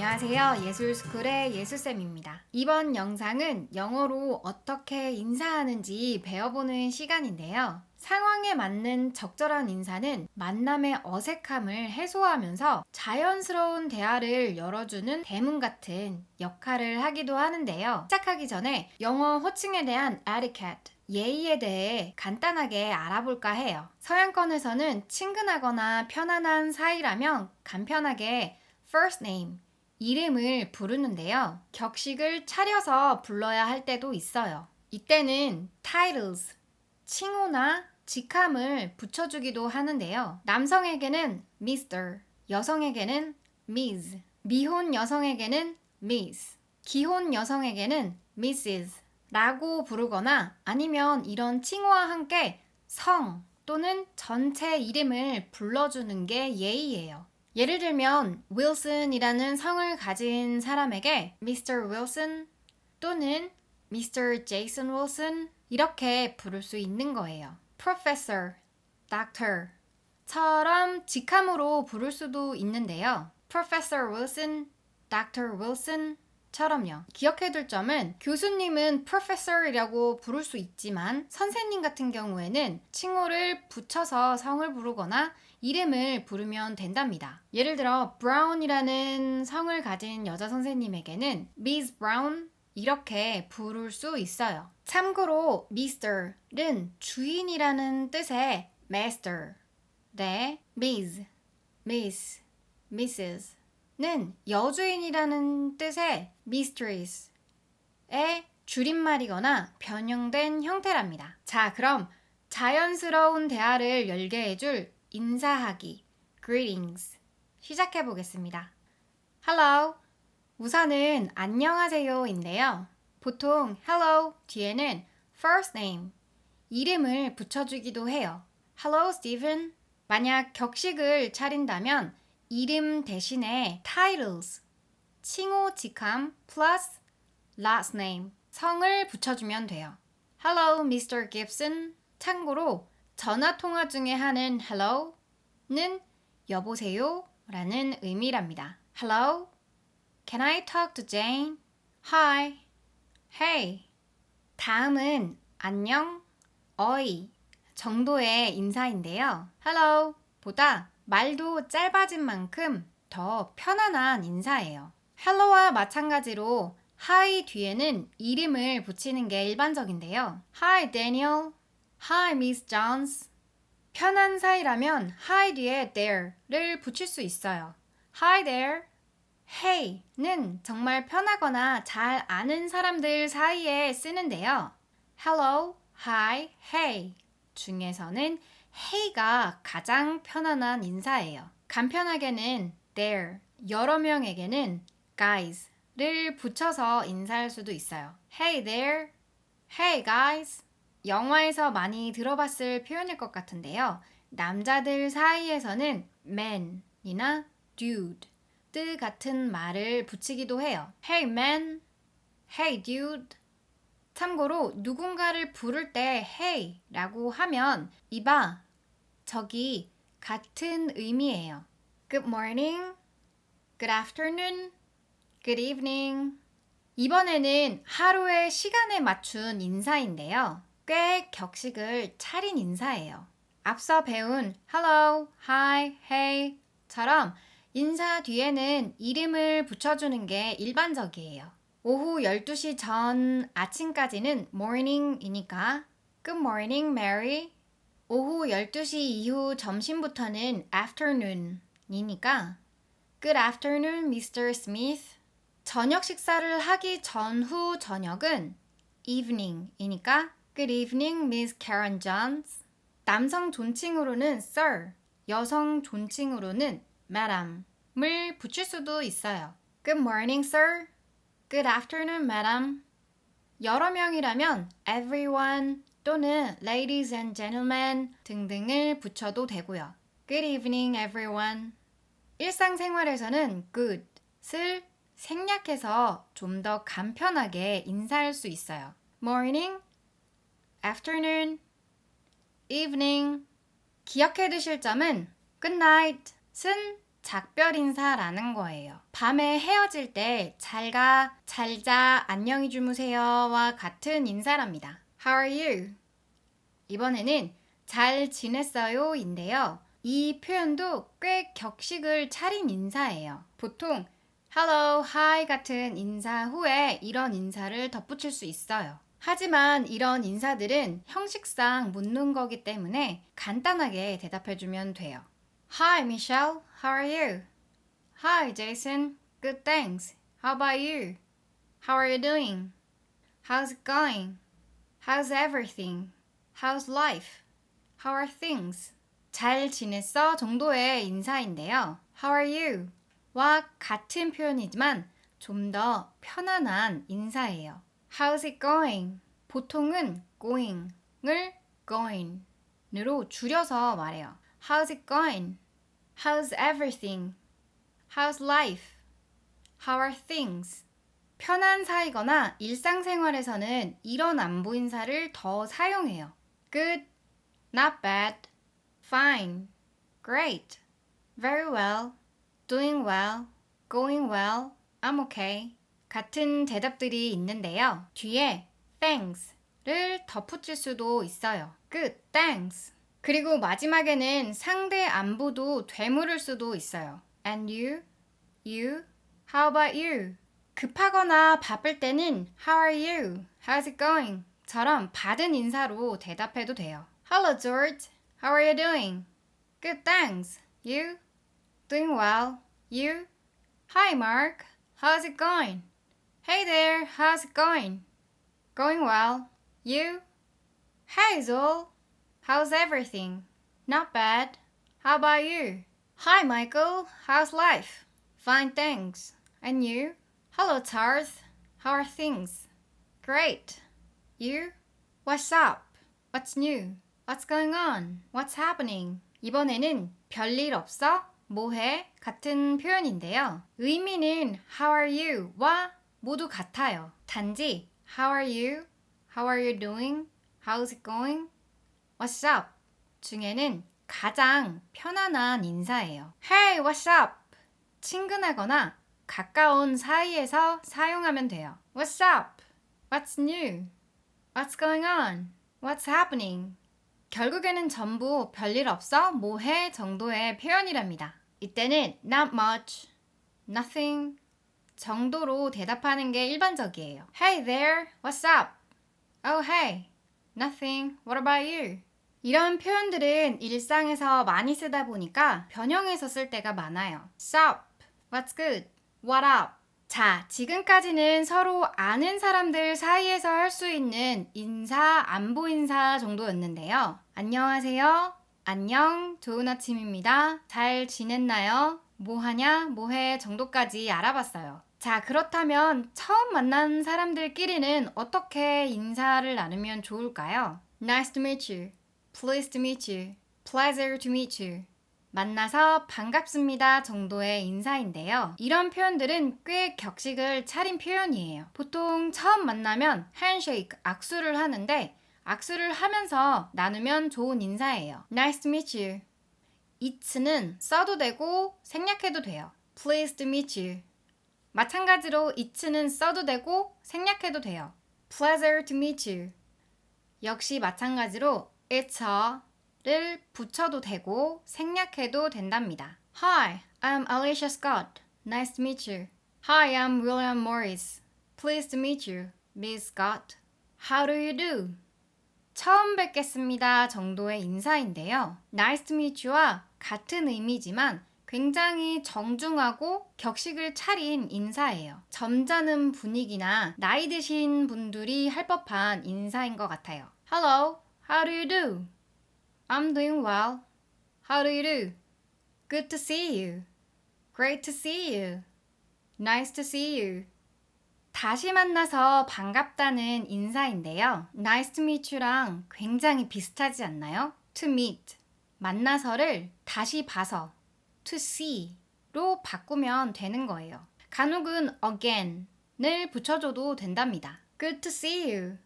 안녕하세요. 예술스쿨의 예수쌤입니다. 이번 영상은 영어로 어떻게 인사하는지 배워보는 시간인데요. 상황에 맞는 적절한 인사는 만남의 어색함을 해소하면서 자연스러운 대화를 열어주는 대문 같은 역할을 하기도 하는데요. 시작하기 전에 영어 호칭에 대한 etiquette, 예의에 대해 간단하게 알아볼까 해요. 서양권에서는 친근하거나 편안한 사이라면 간편하게 first name, 이름을 부르는데요. 격식을 차려서 불러야 할 때도 있어요. 이때는 titles, 칭호나 직함을 붙여주기도 하는데요. 남성에게는 Mr, 여성에게는 Ms, 미혼 여성에게는 Miss, 기혼 여성에게는 Mrs 라고 부르거나 아니면 이런 칭호와 함께 성 또는 전체 이름을 불러주는 게 예의예요. 예를 들면 윌슨이라는 성을 가진 사람에게 Mr. Wilson 또는 Mr. Jason Wilson 이렇게 부를 수 있는 거예요. Professor, Doctor 처럼 직함으로 부를 수도 있는데요. Professor Wilson, Dr. Wilson 처럼요. 기억해둘 점은 교수님은 Professor이라고 부를 수 있지만 선생님 같은 경우에는 칭호를 붙여서 성을 부르거나 이름을 부르면 된답니다. 예를 들어 Brown이라는 성을 가진 여자 선생님에게는 Miss Brown 이렇게 부를 수 있어요. 참고로 Mr는 주인이라는 뜻의 Master, 네, Miss, Miss, Mrs 는 여주인이라는 뜻의 mistress의 줄임말이거나 변형된 형태랍니다. 자, 그럼 자연스러운 대화를 열게 해줄 인사하기, greetings 시작해 보겠습니다. Hello, 우선은 안녕하세요인데요. 보통 hello 뒤에는 first name, 이름을 붙여주기도 해요. Hello, Stephen. 만약 격식을 차린다면 이름 대신에 titles, 칭호 직함 플러스 last name, 성을 붙여주면 돼요. Hello, Mr. Gibson. 참고로 전화 통화 중에 하는 hello는 여보세요 라는 의미랍니다. Hello, can I talk to Jane? Hi, hey. 다음은 안녕, 어이 정도의 인사인데요. Hello 보다 말도 짧아진 만큼 더 편안한 인사예요. hello와 마찬가지로 hi 뒤에는 이름을 붙이는 게 일반적인데요. Hi Daniel, Hi Miss Jones. 편한 사이라면 hi 뒤에 there를 붙일 수 있어요. Hi there. Hey는 정말 편하거나 잘 아는 사람들 사이에 쓰는데요. Hello, hi, hey 중에서는 hey가 가장 편안한 인사예요. 간편하게는 there, 여러 명에게는 guys를 붙여서 인사할 수도 있어요. Hey there, hey guys. 영화에서 많이 들어봤을 표현일 것 같은데요. 남자들 사이에서는 man이나 dude 같은 말을 붙이기도 해요. Hey man, hey dude. 참고로 누군가를 부를 때 hey 라고 하면 이봐, 저기 같은 의미예요. Good morning, good afternoon, good evening. 이번에는 하루의 시간에 맞춘 인사인데요. 꽤 격식을 차린 인사예요. 앞서 배운 hello, hi, hey 처럼 인사 뒤에는 이름을 붙여주는 게 일반적이에요. 오후 12시 전 아침까지는 morning이니까 Good morning, Mary. 오후 12시 이후 점심부터는 afternoon이니까 Good afternoon, Mr. Smith. 저녁 식사를 하기 전후 저녁은 evening이니까 Good evening, Miss Karen Jones. 남성 존칭으로는 sir, 여성 존칭으로는 madam을 붙일 수도 있어요. Good morning, sir. Good afternoon, madam. 여러 명이라면 everyone 또는 ladies and gentlemen 등등을 붙여도 되고요. Good evening, everyone. 일상생활에서는 good을 생략해서 좀 더 간편하게 인사할 수 있어요. Morning, afternoon, evening. 기억해 두실 점은 good night은 작별 인사라는 거예요. 밤에 헤어질 때 잘 가, 잘 자, 안녕히 주무세요와 같은 인사랍니다. How are you? 이번에는 잘 지냈어요인데요. 이 표현도 꽤 격식을 차린 인사예요. 보통 hello, hi 같은 인사 후에 이런 인사를 덧붙일 수 있어요. 하지만 이런 인사들은 형식상 묻는 거기 때문에 간단하게 대답해주면 돼요. Hi, Michelle. How are you? Hi, Jason. Good, thanks. How about you? How are you doing? How's it going? How's everything? How's life? How are things? 잘 지냈어 정도의 인사인데요. How are you? 와 같은 표현이지만 좀 더 편안한 인사예요. How's it going? 보통은 going을 going으로 줄여서 말해요. How's it going? How's everything? How's life? How are things? 편한 사이거나 일상생활에서는 이런 안부 인사를 더 사용해요. Good, not bad, fine, great, very well, doing well, going well, I'm okay 같은 대답들이 있는데요. 뒤에 thanks를 덧붙일 수도 있어요. Good, thanks. 그리고 마지막에는 상대 안부도 되물을 수도 있어요. And you? You? How about you? 급하거나 바쁠 때는 How are you? How's it going? 처럼 받은 인사로 대답해도 돼요. Hello George, how are you doing? Good, thanks. You? Doing well. You? Hi Mark, how's it going? Hey there, how's it going? Going well. You? Hey Zol, how's everything? Not bad. How about you? Hi Michael, how's life? Fine, thanks. And you? Hello Tarth, how are things? Great. You? What's up? What's new? What's going on? What's happening? 이번에는 별일 없어? 뭐해? 같은 표현인데요. 의미는 How are you? 와 모두 같아요. 단지 How are you? How are you doing? How's it going? What's up? 중에는 가장 편안한 인사예요. Hey, what's up? 친근하거나 가까운 사이에서 사용하면 돼요. What's up? What's new? What's going on? What's happening? 결국에는 전부 별일 없어? 뭐해? 정도의 표현이랍니다. 이때는 not much, nothing 정도로 대답하는 게 일반적이에요. Hey there, what's up? Oh hey, nothing, what about you? 이런 표현들은 일상에서 많이 쓰다 보니까 변형해서 쓸 때가 많아요. Sup, what's good, what up? 자, 지금까지는 서로 아는 사람들 사이에서 할 수 있는 인사, 안부 인사 정도였는데요. 안녕하세요. 안녕, 좋은 아침입니다. 잘 지냈나요? 뭐하냐, 뭐해 정도까지 알아봤어요. 자, 그렇다면 처음 만난 사람들끼리는 어떻게 인사를 나누면 좋을까요? Nice to meet you. Pleased to meet you. Pleasure to meet you. 만나서 반갑습니다 정도의 인사인데요. 이런 표현들은 꽤 격식을 차린 표현이에요. 보통 처음 만나면 handshake, 악수를 하는데 악수를 하면서 나누면 좋은 인사예요. Nice to meet you. it'는 써도 되고 생략해도 돼요. Pleased to meet you. 마찬가지로 it'는 써도 되고 생략해도 돼요. Pleasure to meet you. 역시 마찬가지로 it's a를 붙여도 되고 생략해도 된답니다. Hi, I'm Alicia Scott. Nice to meet you. Hi, I'm William Morris. Pleased to meet you, Miss Scott. How do you do? 처음 뵙겠습니다 정도의 인사인데요. Nice to meet you와 같은 의미지만 굉장히 정중하고 격식을 차린 인사예요. 점잖은 분위기나 나이 드신 분들이 할 법한 인사인 것 같아요. Hello, how do you do? I'm doing well. How do you do? Good to see you. Great to see you. Nice to see you. 다시 만나서 반갑다는 인사인데요. Nice to meet you랑 굉장히 비슷하지 않나요? To meet, 만나서를 다시 봐서 to see로 바꾸면 되는 거예요. 간혹은 again을 붙여줘도 된답니다. Good to see you.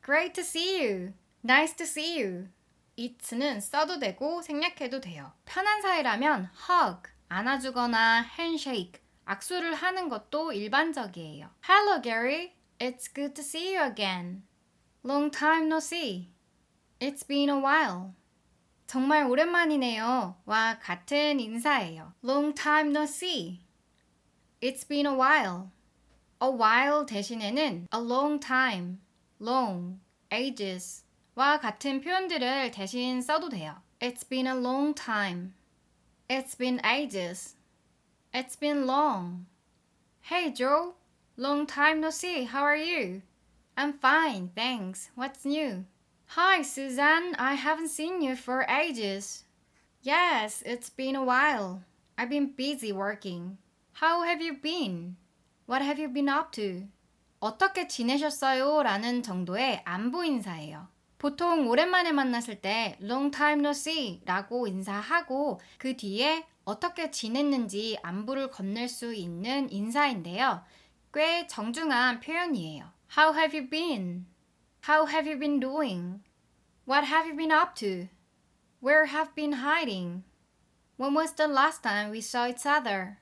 Great to see you. Nice to see you. it'는 써도 되고 생략해도 돼요. 편한 사이라면 hug, 안아주거나 handshake, 악수를 하는 것도 일반적이에요. Hello Gary, it's good to see you again. Long time no see. It's been a while. 정말 오랜만이네요. 와 같은 인사예요. Long time no see. It's been a while. A while 대신에는 a long time, long, ages 와 같은 표현들을 대신 써도 돼요. It's been a long time. It's been ages. It's been long. Hey Joe, long time no see. How are you? I'm fine, thanks. What's new? Hi Suzanne, I haven't seen you for ages. Yes, it's been a while. I've been busy working. How have you been? What have you been up to? 어떻게 지내셨어요? 라는 정도의 안부 인사예요. 보통 오랜만에 만났을 때 long time no see 라고 인사하고 그 뒤에 어떻게 지냈는지 안부를 건넬 수 있는 인사인데요. 꽤 정중한 표현이에요. How have you been? How have you been doing? What have you been up to? Where have you been hiding? When was the last time we saw each other?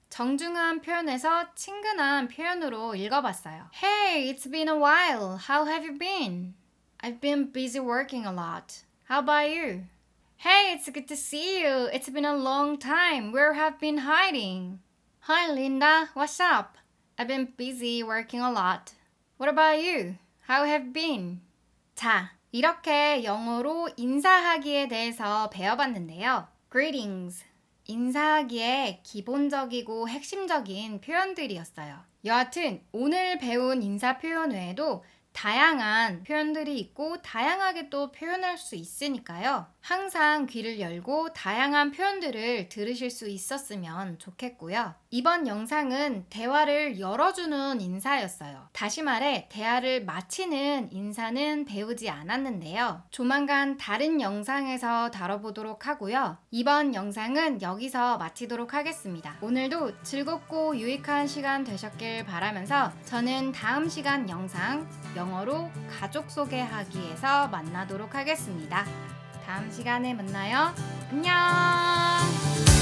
정중한 표현에서 친근한 표현으로 읽어봤어요. Hey, it's been a while. How have you been? I've been busy working a lot. How about you? Hey, it's good to see you. It's been a long time. Where have you been hiding? Hi, Linda. What's up? I've been busy working a lot. What about you? How have you been? 자, 이렇게 영어로 인사하기에 대해서 배워봤는데요. Greetings. 인사하기에 기본적이고 핵심적인 표현들이었어요. 여하튼 오늘 배운 인사 표현 외에도 다양한 표현들이 있고 다양하게 또 표현할 수 있으니까요. 항상 귀를 열고 다양한 표현들을 들으실 수 있었으면 좋겠고요. 이번 영상은 대화를 열어주는 인사였어요. 다시 말해 대화를 마치는 인사는 배우지 않았는데요. 조만간 다른 영상에서 다뤄보도록 하고요. 이번 영상은 여기서 마치도록 하겠습니다. 오늘도 즐겁고 유익한 시간 되셨길 바라면서 저는 다음 시간 영상 영어로 가족 소개하기에서 만나도록 하겠습니다. 다음 시간에 만나요. 안녕!